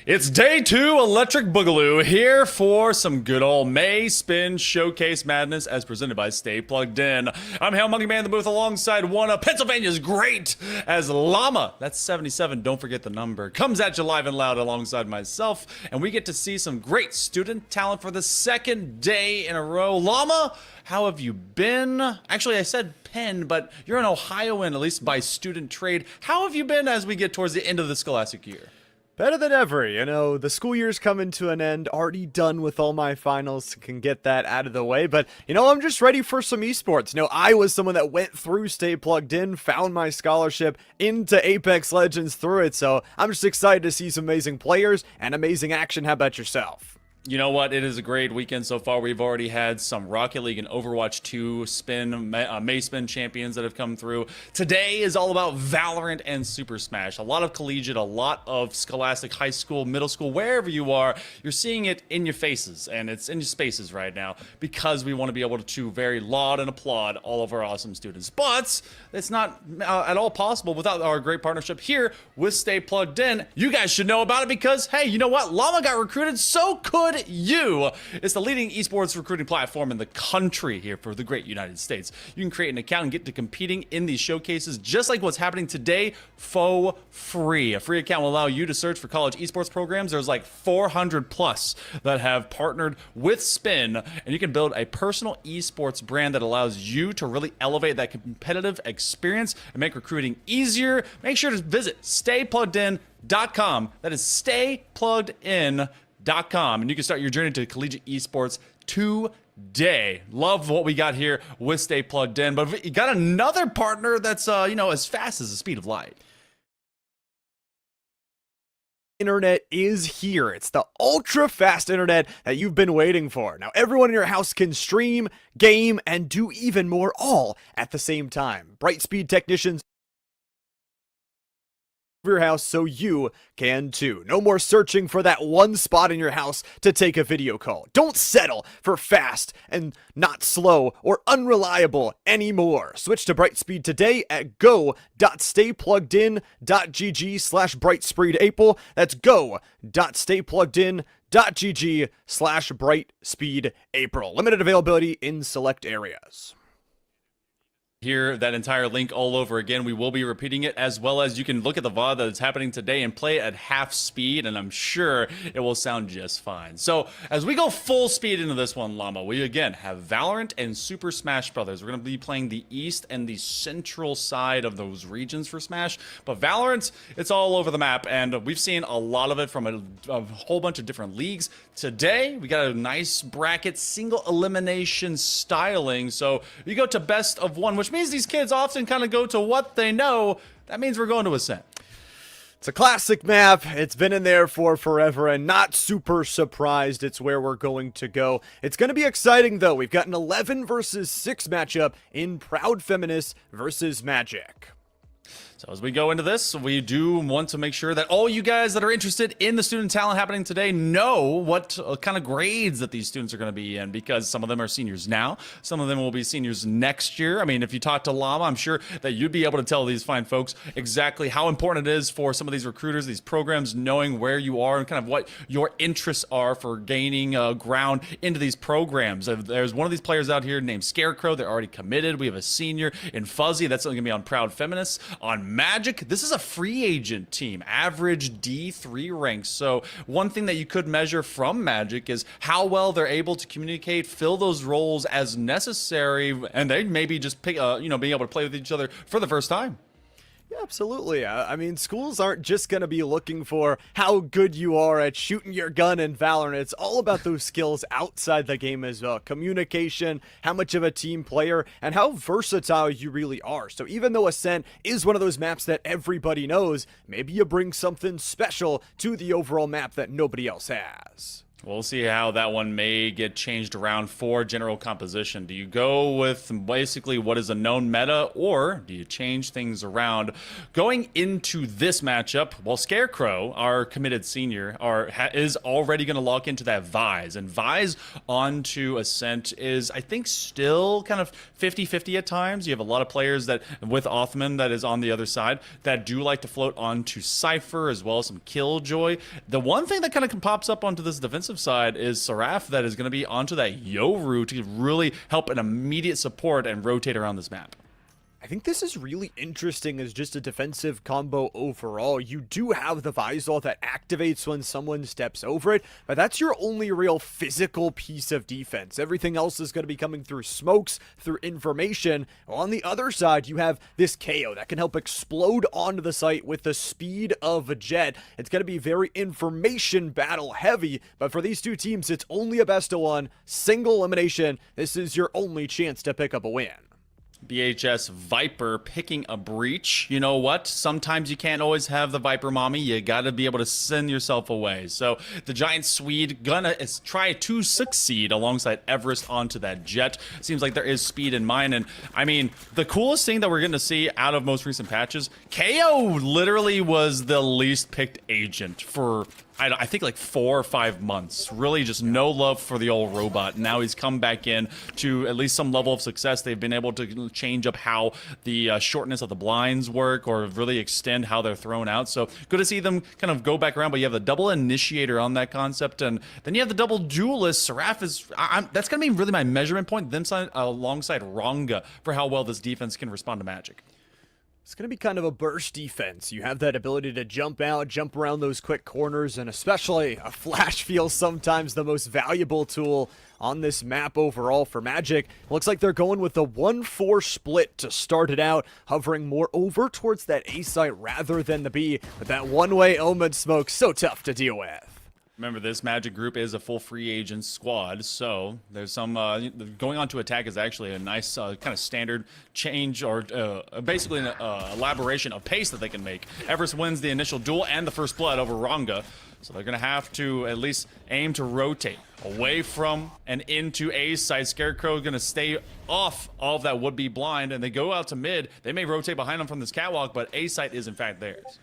It's day 2 Electric Boogaloo here for some good old May Spin Showcase Madness as presented by Stay Plugged In. I'm Hail Monkey Man in the booth alongside one of Pennsylvania's great as Llama. That's 77, don't forget the number. Comes at you live and loud alongside myself, and we get to see some great student talent for the second day in a row. Llama, how have you been? Actually, I said Penn, but you're an Ohioan, at least by student trade. How have you been as we get towards the end of the scholastic year? Better than ever, you know, the school year's coming to an end, already done with all my finals, can get that out of the way, but, you know, I'm just ready for some esports. You know, I was someone that went through Stay Plugged In, found my scholarship into Apex Legends through it, so I'm just excited to see some amazing players and amazing action. How about yourself? You know what? It is a great weekend so far. We've already had some Rocket League and Overwatch 2 May Spin champions that have come through. Today is all about Valorant and Super Smash. A lot of collegiate, a lot of scholastic, high school, middle school, wherever you are, you're seeing it in your faces, and it's in your spaces right now because we want to be able to very laud and applaud all of our awesome students. But it's not at all possible without our great partnership here with Stay Plugged In. You guys should know about it because, hey, you know what? Llama got recruited, so could you. It's the leading esports recruiting platform in the country here for the great United States. You can create an account and get to competing in these showcases just like what's happening today for free. A free account will allow you to search for college esports programs. There's like 400 plus that have partnered with Spin, and you can build a personal esports brand that allows you to really elevate that competitive experience and make recruiting easier. Make sure to visit staypluggedin.com. That is staypluggedin.com, and you can start your journey to collegiate esports today. Love what we got here with Stay Plugged In, but you got another partner that's you know, as fast as the speed of light. Internet is here. It's the ultra fast internet that you've been waiting for. Now everyone in your house can stream, game, and do even more, all at the same time. Brightspeed technicians your house so you can too. No more searching for that one spot in your house to take a video call. Don't settle for fast and not slow or unreliable anymore. Switch to Brightspeed today at go.staypluggedin.gg/brightspeedapril. That's go.staypluggedin.gg/brightspeedapril. Limited availability in select areas. Hear that entire link all over again. We will be repeating it, as well as you can look at the VOD that's happening today and play it at half speed, and I'm sure it will sound just fine. So as we go full speed into this one, Llama, we again have Valorant and Super Smash Brothers. We're going to be playing the east and the central side of those regions for Smash, but Valorant, it's all over the map, and we've seen a lot of it from a whole bunch of different leagues. Today we got a nice bracket, single elimination styling, so you go to best of one, which means these kids often kind of go to what they know. That means we're going to Ascent. It's a classic map. It's been in there for forever, and not super surprised it's where we're going to go. It's going to be exciting, though. We've got an 11 versus 6 matchup in Proud Feminist versus Magic. So as we go into this, we do want to make sure that all you guys that are interested in the student talent happening today know what kind of grades that these students are going to be in, because some of them are seniors now, some of them will be seniors next year. I mean, if you talk to Llama, I'm sure that you'd be able to tell these fine folks exactly how important it is for some of these recruiters, these programs, knowing where you are and kind of what your interests are for gaining ground into these programs. There's one of these players out here named Scarecrow. They're already committed. We have a senior in Fuzzy. That's going to be on Proud Feminists. On Magic, this is a free agent team, average D3 ranks. So one thing that you could measure from Magic is how well they're able to communicate, fill those roles as necessary, and they maybe just pick, being able to play with each other for the first time. Yeah, absolutely. I mean, schools aren't just going to be looking for how good you are at shooting your gun in Valorant. It's all about those skills outside the game as well. Communication, how much of a team player, and how versatile you really are. So even though Ascent is one of those maps that everybody knows, maybe you bring something special to the overall map that nobody else has. We'll see how that one may get changed around for general composition. Do you go with basically what is a known meta, or do you change things around? Going into this matchup, well, Scarecrow, our committed senior, is already going to lock into that Vise. And Vise onto Ascent is, I think, still kind of 50-50 at times. You have a lot of players that, with Othman, that is on the other side, that do like to float onto Cypher, as well as some Killjoy. The one thing that kind of pops up onto this defensive side is Seraph that is going to be onto that Yoru to really help an immediate support and rotate around this map. I think this is really interesting as just a defensive combo overall. You do have the Visal that activates when someone steps over it, but that's your only real physical piece of defense. Everything else is going to be coming through smokes, through information. On the other side, you have this KO that can help explode onto the site with the speed of a jet. It's going to be very information battle heavy, but for these two teams, it's only a best of one, single elimination. This is your only chance to pick up a win. BHS Viper picking a breach. You know what? Sometimes you can't always have the Viper mommy. You got to be able to send yourself away. So the Giant Swede gonna try to succeed alongside Everest onto that jet. Seems like there is speed in mine. And I mean, the coolest thing that we're going to see out of most recent patches, KO literally was the least picked agent for I think like 4 or 5 months. Really just no love for the old robot. Now he's come back in to at least some level of success. They've been able to change up how the shortness of the blinds work, or really extend how they're thrown out. So good to see them kind of go back around, but you have the double initiator on that concept, and then you have the double duelist. Seraph is, that's going to be really my measurement point, them alongside Ronga, for how well this defense can respond to magic. It's going to be kind of a burst defense. You have that ability to jump out, jump around those quick corners, and especially a flash feels sometimes the most valuable tool on this map overall for Magic. Looks like they're going with the 1-4 split to start it out, hovering more over towards that A site rather than the B, but that one-way Omen smoke so tough to deal with. Remember, this Magic group is a full free agent squad, so there's some going on to attack is actually a nice kind of standard change, or basically an elaboration of pace that they can make. Everest wins the initial duel and the first blood over Ronga, so they're going to have to at least aim to rotate away from and into A side. Scarecrow is going to stay off all of that would-be blind, and they go out to mid. They may rotate behind them from this catwalk, but A site is in fact theirs.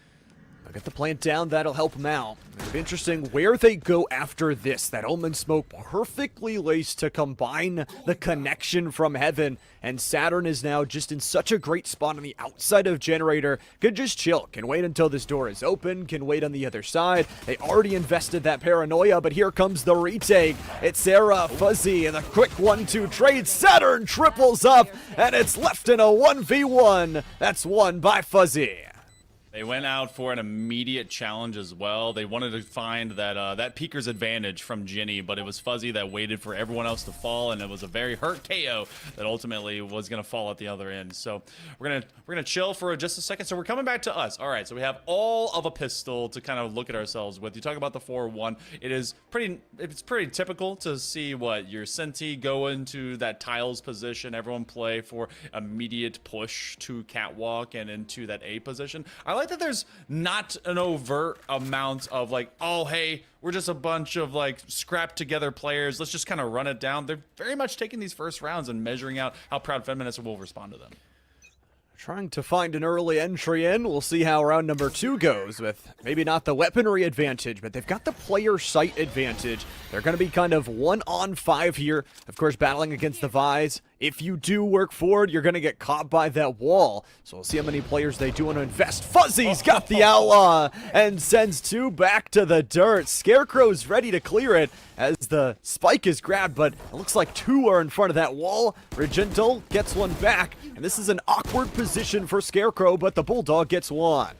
They'll get the plant down, that'll help them out. It'll be interesting where they go after this. That Omen smoke perfectly laced to combine the connection from heaven, and Saturn is now just in such a great spot on the outside of Generator. Could just chill, can wait until this door is open, can wait on the other side. They already invested that paranoia, but here comes the retake. It's Sarah, Fuzzy, and a quick 1-2 trade. Saturn triples up, and it's left in a 1v1. That's won by Fuzzy. They went out for an immediate challenge as well. They wanted to find that peeker's advantage from Ginny, but it was Fuzzy that waited for everyone else to fall, and it was a very hurt KO that ultimately was going to fall at the other end. So we're gonna chill for just a second. So we're coming back to us. All right, so we have all of a pistol to kind of look at ourselves with. You talk about the 4-1. It's pretty typical to see what your Senti go into that tiles position, everyone play for immediate push to catwalk and into that A position. I like that there's not an overt amount of like, oh, hey, we're just a bunch of like scrapped together players. Let's just kind of run it down. They're very much taking these first rounds and measuring out how Proud Feminists will respond to them. Trying to find an early entry in. We'll see how round number 2 goes, with maybe not the weaponry advantage, but they've got the player sight advantage. They're going to be kind of 1-on-5 here. Of course, battling against the Vise. If you do work forward, you're going to get caught by that wall. So we'll see how many players they do want to invest. Fuzzy's got the Outlaw and sends 2 back to the dirt. Scarecrow's ready to clear it as the spike is grabbed, but it looks like 2 are in front of that wall. Regental gets one back, and this is an awkward position for Scarecrow, but the Bulldog gets one.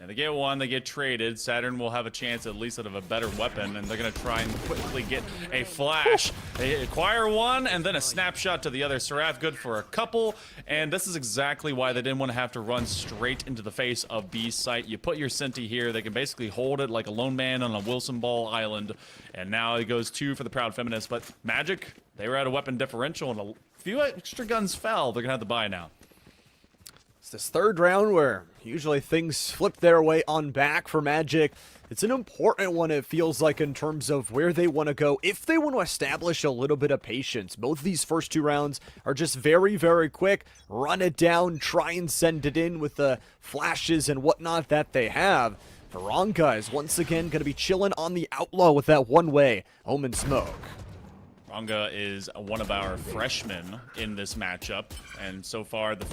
And they get one, they get traded. Saturn will have a chance at least out of a better weapon, and they're going to try and quickly get a flash. They acquire one, and then a snapshot to the other. Seraph good for a couple, and this is exactly why they didn't want to have to run straight into the face of B's site. You put your Senti here, they can basically hold it like a lone man on a Wilson Ball island, and now it goes 2 for the Proud Feminists. But Magic, they were at a weapon differential, and a few extra guns fell. They're going to have to buy now. It's this third round where usually things flip their way on back for Magic. It's an important one, it feels like, in terms of where they want to go. If they want to establish a little bit of patience, both of these first 2 rounds are just very, very quick. Run it down, try and send it in with the flashes and whatnot that they have. Veronka is once again going to be chilling on the Outlaw with that one-way Omen Smoke. Ranga is one of our freshmen in this matchup, and so far the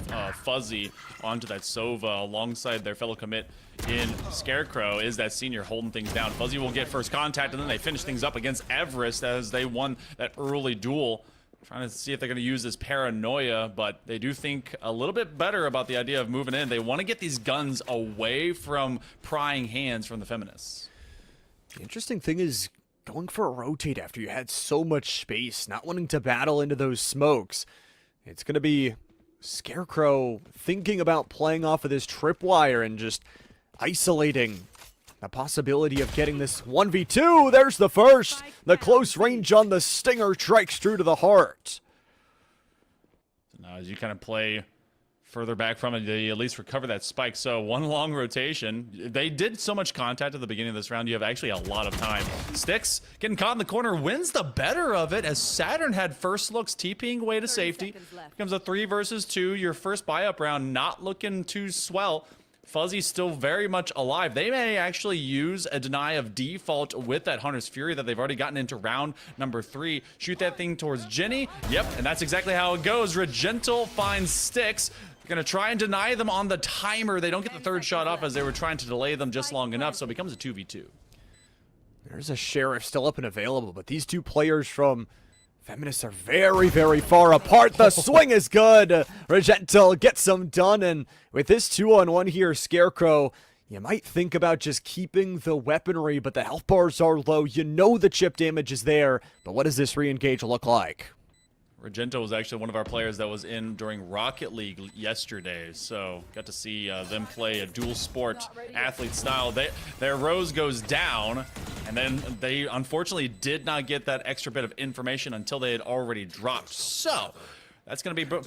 Fuzzy onto that Sova alongside their fellow commit in Scarecrow is that senior holding things down. Fuzzy will get first contact, and then they finish things up against Everest as they won that early duel. Trying to see if they're going to use this paranoia, but they do think a little bit better about the idea of moving in. They want to get these guns away from prying hands from the feminists. The interesting thing is going for a rotate after you had so much space, not wanting to battle into those smokes. It's going to be Scarecrow thinking about playing off of this tripwire and just isolating the possibility of getting this 1v2. There's the first. The close range on the Stinger strikes true to the heart. So now as you kind of play further back from it, they at least recover that spike. So one long rotation. They did so much contact at the beginning of this round, you have actually a lot of time. Styx getting caught in the corner, wins the better of it as Saturn had first looks TPing way to safety. Becomes a 3 versus 2. Your first buy-up round not looking too swell. Fuzzy's still very much alive. They may actually use a deny of default with that Hunter's Fury that they've already gotten into round number 3. Shoot that thing towards Jenny. Yep, and that's exactly how it goes. Regental finds Styx. Gonna try and deny them on the timer. They don't get the third shot off as they were trying to delay them just long enough, so it becomes a 2v2. There's a Sheriff still up and available, but these 2 players from Feminists are very, very far apart. The swing is good. Regental gets them done, and with this 2-on-1 here, Scarecrow, you might think about just keeping the weaponry, but the health bars are low. You know the chip damage is there, but what does this re-engage look like? Regento was actually one of our players that was in during Rocket League yesterday, so got to see them play a dual sport athlete style. Their rose goes down, and then they unfortunately did not get that extra bit of information until they had already dropped. So that's going to be proud.